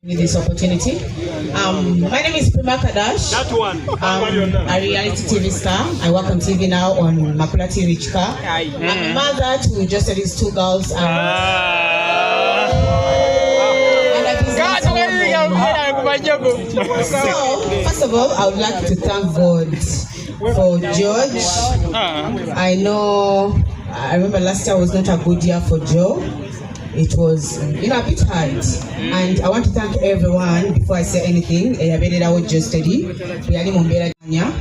This opportunity. My name is Prima Kardash. I'm a reality TV star. I work on TV now on Makulati Richka. I'm a mother to Geostedy's 2 girls. And so, first of all, I would like to thank God for George. I remember last year was not a good year for Joe. It was, a bit hard. And I want to thank everyone before I say anything. Geostedy.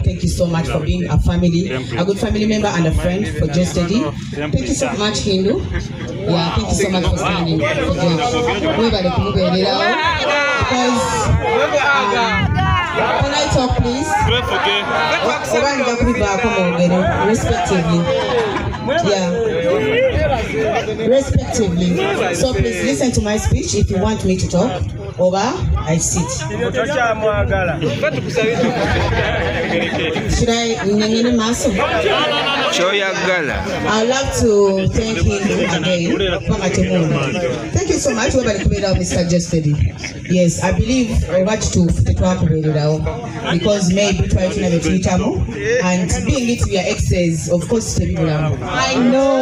Thank you so much for being a family, a good family member and a friend for Geostedy. Thank you so much, Hindu. Yeah, thank you so much for standing for George. Can I talk, please? Respectively. Yeah. Respectively. So please listen to my speech. If you want me to talk, over, I sit. Should I mumaaso? I'd love to thank him again. Thank you so much, Mr. Geostedy. Yes, I believe what to because maybe try to have a Twitter and being it we are exes, of course, I know.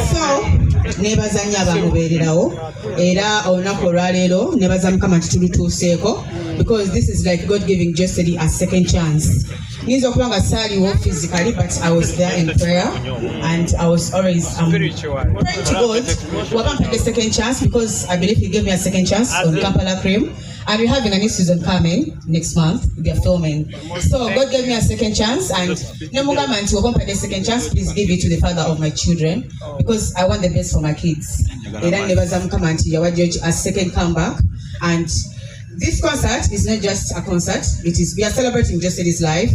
So, neighbors and because this is like God giving Geostedy a second chance. Physically, but I was there in prayer and I was always praying to God for the second chance because I believe He gave me a second chance on Kampala Cream. And we're having a new season coming next month. They're filming. So God gave me a second chance, and the second chance, please give it to the father of my children because I want the best for my kids. A second comeback. And this concert is not just a concert, we are celebrating Geostedy's life.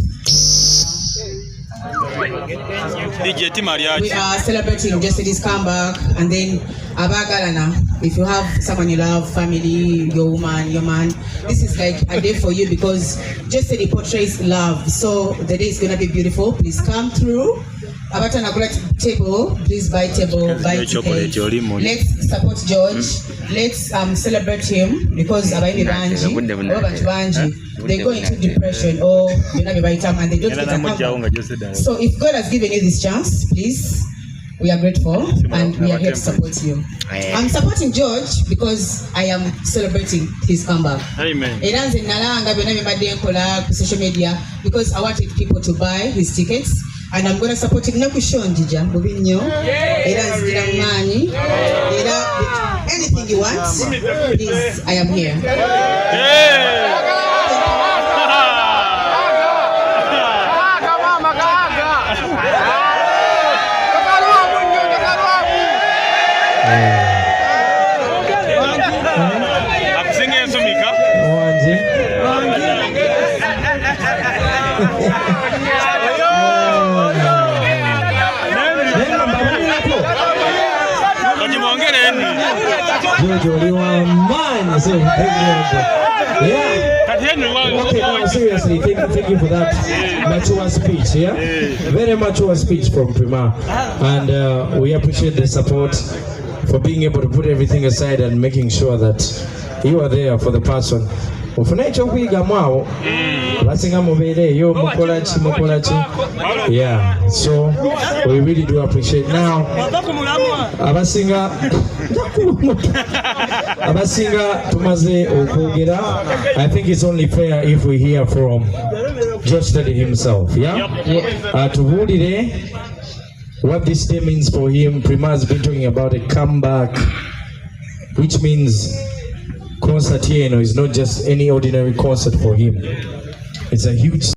We are celebrating Geostedy's comeback, and then Abagalana. If you have someone you love, family, your woman, your man, this is like a day for you because Geostedy portrays love. So the day is gonna be beautiful. Please come through. About an table, please buy table, buy tickets. Let's support George. Let's celebrate him because they go into depression or and they don't get a comeback. So if God has given you this chance, please, we are grateful and we are here to support you. I'm supporting George because I am celebrating his comeback. Amen. Social media because I wanted people to buy his tickets. And I'm going to support him. Anything you want, please, I am here. Okay, seriously, thank you for that mature speech, yeah? Very mature speech from Prima. And we appreciate the support for being able to put everything aside and making sure that you are there for the person. Yeah, so we really do appreciate. Now abasinga tumaze okwogera. I think it's only fair if we hear from Geostedy himself, yeah? Tuwulire what this day means for him. Prima has been talking about a comeback, which means concert here is not just any ordinary concert for him. It's a huge